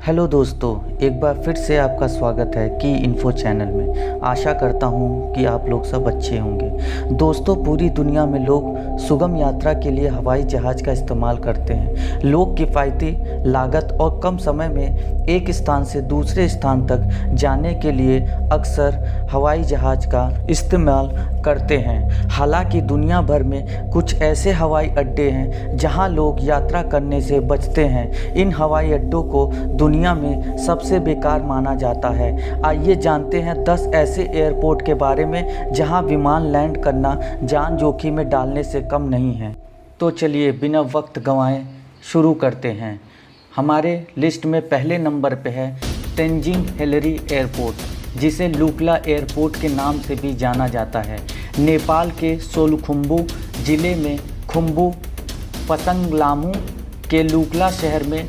Hello दोस्तों, एक बार फिर से आपका स्वागत है की इन्फो चैनल में। आशा करता हूँ कि आप लोग सब अच्छे होंगे। दोस्तों, पूरी दुनिया में लोग सुगम यात्रा के लिए हवाई जहाज़ का इस्तेमाल करते हैं। लोग किफ़ायती लागत और कम समय में एक स्थान से दूसरे स्थान तक जाने के लिए अक्सर हवाई जहाज़ का इस्तेमाल करते हैं। हालांकि दुनिया भर में कुछ ऐसे हवाई अड्डे हैं जहां लोग यात्रा करने से बचते हैं। इन हवाई अड्डों को दुनिया में सबसे बेकार माना जाता है। आइए जानते हैं 10 ऐसे एयरपोर्ट के बारे में जहां विमान लैंड करना जान जोखिम में डालने से कम नहीं है। तो चलिए बिना वक्त गंवाए शुरू करते हैं। हमारे लिस्ट में पहले नंबर पे है तेंजिंग हिलरी एयरपोर्ट, जिसे लुक्ला एयरपोर्ट के नाम से भी जाना जाता है। नेपाल के सोलुखुम्बु ज़िले में खुम्बु पतंगलामू के लुक्ला शहर में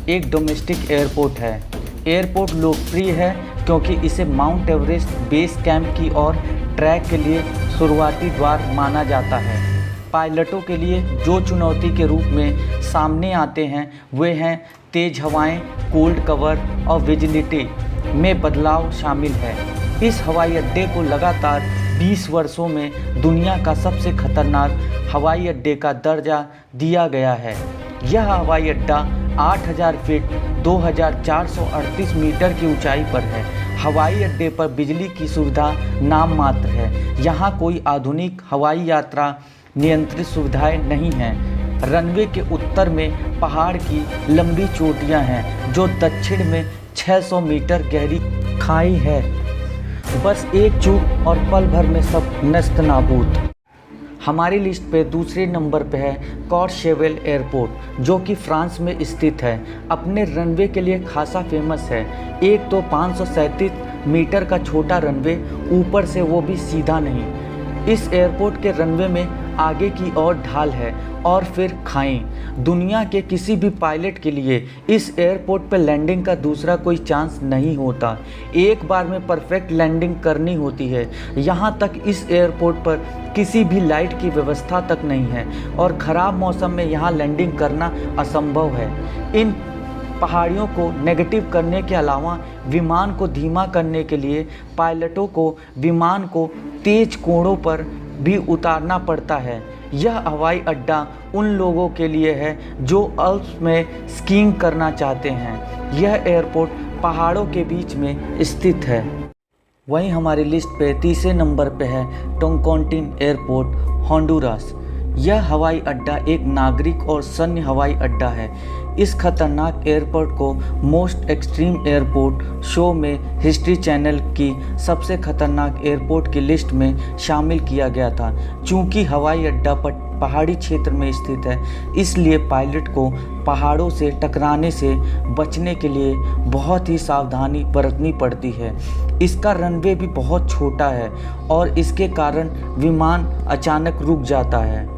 एक डोमेस्टिक एयरपोर्ट है। एयरपोर्ट लोकप्रिय है क्योंकि इसे माउंट एवरेस्ट बेस कैंप की और ट्रैक के लिए शुरुआती द्वार माना जाता है। पायलटों के लिए जो चुनौती के रूप में सामने आते हैं वे हैं तेज़ हवाएं, कोल्ड कवर और विजिबिलिटी में बदलाव शामिल है। इस हवाई अड्डे को लगातार 20 वर्षों में दुनिया का सबसे खतरनाक हवाई अड्डे का दर्जा दिया गया है। यह हवाई अड्डा 8000 फीट 2438 मीटर की ऊंचाई पर है। हवाई अड्डे पर बिजली की सुविधा नाम मात्र है। यहाँ कोई आधुनिक हवाई यात्रा नियंत्रित सुविधाएं नहीं हैं। रनवे के उत्तर में पहाड़ की लंबी चोटियाँ हैं जो दक्षिण में 600 मीटर गहरी खाई है। बस एक चूक और पल भर में सब नस्त नाबूद। हमारी लिस्ट पे दूसरे नंबर पे है कॉर्शेवेल एयरपोर्ट, जो कि फ्रांस में स्थित है। अपने रनवे के लिए खासा फेमस है। एक तो 537 मीटर का छोटा रनवे, ऊपर से वो भी सीधा नहीं। इस एयरपोर्ट के रनवे में आगे की ओर ढाल है और फिर खाई। दुनिया के किसी भी पायलट के लिए इस एयरपोर्ट पर लैंडिंग का दूसरा कोई चांस नहीं होता। एक बार में परफेक्ट लैंडिंग करनी होती है। यहाँ तक इस एयरपोर्ट पर किसी भी लाइट की व्यवस्था तक नहीं है और ख़राब मौसम में यहाँ लैंडिंग करना असंभव है। इन पहाड़ियों को नेगेटिव करने के अलावा विमान को धीमा करने के लिए पायलटों को विमान को तेज कोणों पर भी उतारना पड़ता है। यह हवाई अड्डा उन लोगों के लिए है जो अल्प्स में स्कीइंग करना चाहते हैं। यह एयरपोर्ट पहाड़ों के बीच में स्थित है। वहीं हमारी लिस्ट पे तीसरे नंबर पे है टोंकोंटिन एयरपोर्ट, होंडुरास। यह हवाई अड्डा एक नागरिक और सैन्य हवाई अड्डा है। इस खतरनाक एयरपोर्ट को मोस्ट एक्सट्रीम एयरपोर्ट शो में हिस्ट्री चैनल की सबसे खतरनाक एयरपोर्ट की लिस्ट में शामिल किया गया था। चूँकि हवाई अड्डा पहाड़ी क्षेत्र में स्थित है, इसलिए पायलट को पहाड़ों से टकराने से बचने के लिए बहुत ही सावधानी बरतनी पड़ती है। इसका रनवे भी बहुत छोटा है और इसके कारण विमान अचानक रुक जाता है।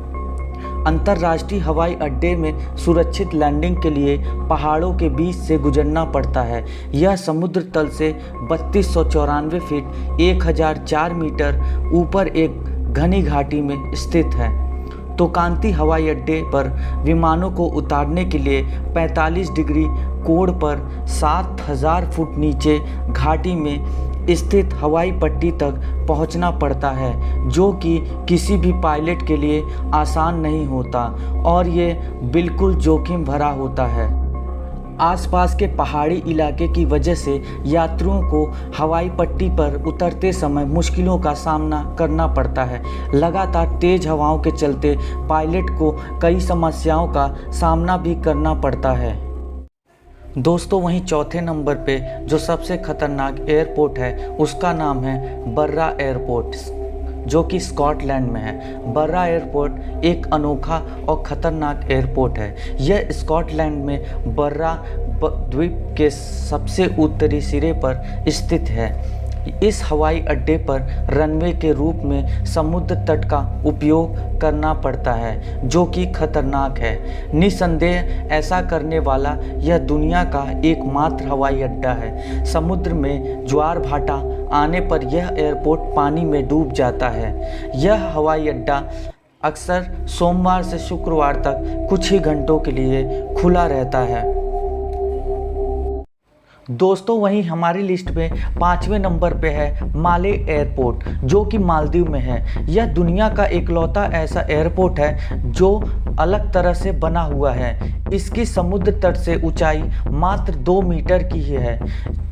अंतर्राष्ट्रीय हवाई अड्डे में सुरक्षित लैंडिंग के लिए पहाड़ों के बीच से गुजरना पड़ता है। यह समुद्र तल से 3294 फीट 1004 मीटर ऊपर एक घनी घाटी में स्थित है। तोकांती हवाई अड्डे पर विमानों को उतारने के लिए 45 डिग्री कोण पर 7000 फुट नीचे घाटी में स्थित हवाई पट्टी तक पहुंचना पड़ता है, जो कि किसी भी पायलट के लिए आसान नहीं होता और ये बिल्कुल जोखिम भरा होता है। आसपास के पहाड़ी इलाके की वजह से यात्रियों को हवाई पट्टी पर उतरते समय मुश्किलों का सामना करना पड़ता है। लगातार तेज़ हवाओं के चलते पायलट को कई समस्याओं का सामना भी करना पड़ता है। दोस्तों, वहीं चौथे नंबर पे जो सबसे खतरनाक एयरपोर्ट है उसका नाम है बर्रा एयरपोर्ट, जो कि स्कॉटलैंड में है। बर्रा एयरपोर्ट एक अनोखा और ख़तरनाक एयरपोर्ट है। यह स्कॉटलैंड में बर्रा द्वीप के सबसे उत्तरी सिरे पर स्थित है। इस हवाई अड्डे पर रनवे के रूप में समुद्र तट का उपयोग करना पड़ता है, जो कि खतरनाक है। निस्संदेह ऐसा करने वाला यह दुनिया का एकमात्र हवाई अड्डा है। समुद्र में ज्वार भाटा आने पर यह एयरपोर्ट पानी में डूब जाता है। यह हवाई अड्डा अक्सर सोमवार से शुक्रवार तक कुछ ही घंटों के लिए खुला रहता है। दोस्तों वहीं हमारी लिस्ट में 5वें नंबर पे है माले एयरपोर्ट, जो कि मालदीव में है। यह दुनिया का इकलौता ऐसा एयरपोर्ट है जो अलग तरह से बना हुआ है। इसकी समुद्र तट से ऊंचाई मात्र 2 मीटर की ही है,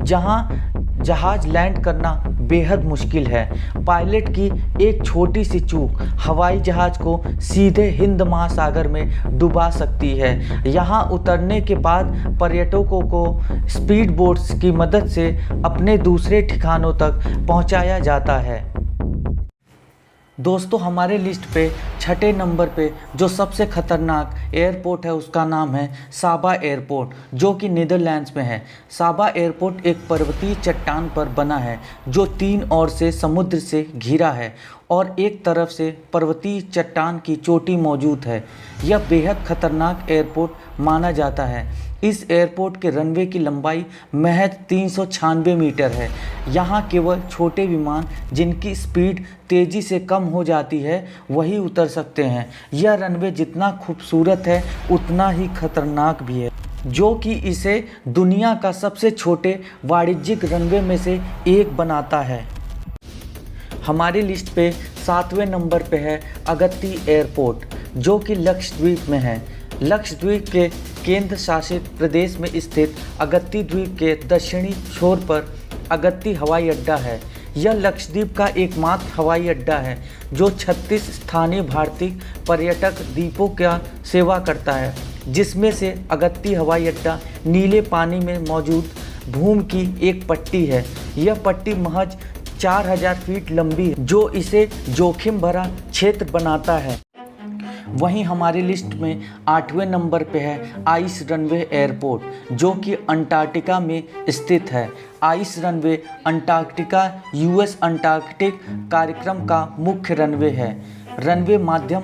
जहां जहाज लैंड करना बेहद मुश्किल है। पायलट की एक छोटी सी चूक हवाई जहाज को सीधे हिंद महासागर में डुबा सकती है। यहाँ उतरने के बाद पर्यटकों को स्पीड बोट्स की मदद से अपने दूसरे ठिकानों तक पहुँचाया जाता है। दोस्तों हमारे लिस्ट पे 6ठे नंबर पे जो सबसे खतरनाक एयरपोर्ट है उसका नाम है साबा एयरपोर्ट, जो कि नीदरलैंड्स में है। साबा एयरपोर्ट एक पर्वतीय चट्टान पर बना है जो 3 ओर से समुद्र से घिरा है और एक तरफ से पर्वतीय चट्टान की चोटी मौजूद है। यह बेहद खतरनाक एयरपोर्ट माना जाता है। इस एयरपोर्ट के रनवे की लंबाई महज 396 मीटर है। यहाँ केवल छोटे विमान जिनकी स्पीड तेज़ी से कम हो जाती है वही उतर सकते हैं। यह रनवे जितना खूबसूरत है उतना ही खतरनाक भी है, जो कि इसे दुनिया का सबसे छोटे वाणिज्यिक रनवे में से एक बनाता है। हमारी लिस्ट पे 7वें नंबर पे है अगत्ती एयरपोर्ट, जो कि लक्षद्वीप में है। लक्षद्वीप के केंद्र शासित प्रदेश में स्थित अगत्ती द्वीप के दक्षिणी छोर पर अगत्ती हवाई अड्डा है। यह लक्षद्वीप का एकमात्र हवाई अड्डा है जो 36 स्थानीय भारतीय पर्यटक द्वीपों का सेवा करता है, जिसमें से अगत्ती हवाई अड्डा नीले पानी में मौजूद भूमि की एक पट्टी है। यह पट्टी महज 4000 फीट लंबी है, जो इसे जोखिम भरा क्षेत्र बनाता है। वहीं हमारी लिस्ट में 8वें नंबर पे है आइस रनवे एयरपोर्ट, जो कि अंटार्कटिका में स्थित है। Ice runway Antarctica US Antarctic कार्यक्रम का मुख्य रनवे है। रनवे माध्यम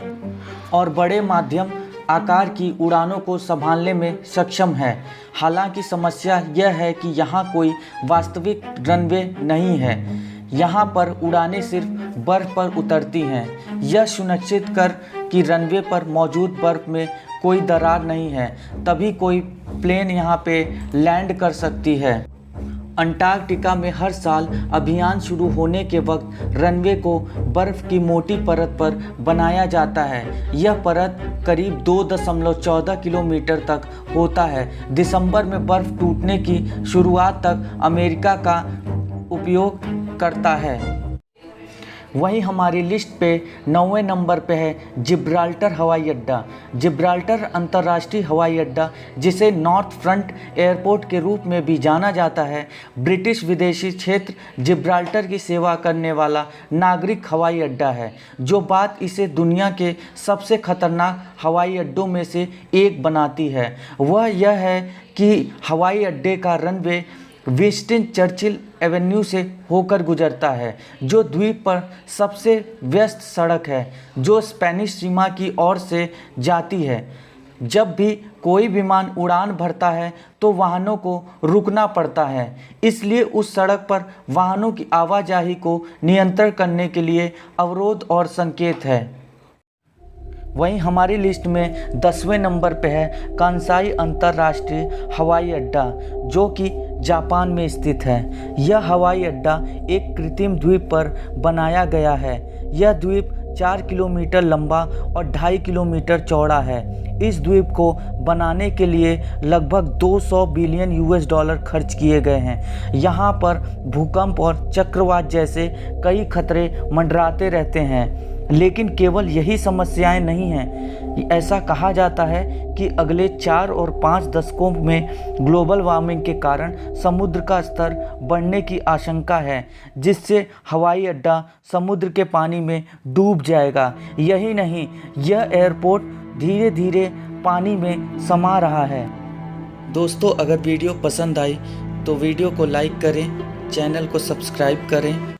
और बड़े माध्यम आकार की उड़ानों को संभालने में सक्षम है। हालांकि समस्या यह है कि यहाँ कोई वास्तविक रनवे नहीं है। यहाँ पर उड़ानें सिर्फ बर्फ़ पर उतरती हैं। यह सुनिश्चित कर कि रनवे पर मौजूद बर्फ़ में कोई दरार नहीं है, तभी कोई प्लेन यहाँ पे लैंड कर सकती है। अंटार्कटिका में हर साल अभियान शुरू होने के वक्त रनवे को बर्फ़ की मोटी परत पर बनाया जाता है। यह परत करीब 2.14 किलोमीटर तक होता है। दिसंबर में बर्फ़ टूटने की शुरुआत तक अमेरिका का उपयोग करता है। वहीं हमारी लिस्ट पे 9वें नंबर पे है जिब्राल्टर हवाई अड्डा। जिब्राल्टर अंतर्राष्ट्रीय हवाई अड्डा, जिसे नॉर्थ फ्रंट एयरपोर्ट के रूप में भी जाना जाता है, ब्रिटिश विदेशी क्षेत्र जिब्राल्टर की सेवा करने वाला नागरिक हवाई अड्डा है, जो बात इसे दुनिया के सबसे खतरनाक हवाई अड्डों में से एक बनाती है। वह यह है कि हवाई अड्डे का रनवे विंस्टन चर्चिल एवेन्यू से होकर गुजरता है, जो द्वीप पर सबसे व्यस्त सड़क है जो स्पेनिश सीमा की ओर से जाती है। जब भी कोई विमान उड़ान भरता है तो वाहनों को रुकना पड़ता है, इसलिए उस सड़क पर वाहनों की आवाजाही को नियंत्रण करने के लिए अवरोध और संकेत है। वहीं हमारी लिस्ट में 10वें नंबर पे है कांसाई अंतर्राष्ट्रीय हवाई अड्डा, जो कि जापान में स्थित है। यह हवाई अड्डा एक कृत्रिम द्वीप पर बनाया गया है। यह द्वीप 4 किलोमीटर लंबा और 2.5 किलोमीटर चौड़ा है। इस द्वीप को बनाने के लिए लगभग 200 बिलियन यूएस डॉलर खर्च किए गए हैं। यहाँ पर भूकंप और चक्रवात जैसे कई खतरे मंडराते रहते हैं, लेकिन केवल यही समस्याएं नहीं हैं। ऐसा कहा जाता है कि अगले 4 और 5 दशकों में ग्लोबल वार्मिंग के कारण समुद्र का स्तर बढ़ने की आशंका है, जिससे हवाई अड्डा समुद्र के पानी में डूब जाएगा। यही नहीं, यह एयरपोर्ट धीरे धीरे पानी में समा रहा है। दोस्तों अगर वीडियो पसंद आई तो वीडियो को लाइक करें, चैनल को सब्सक्राइब करें।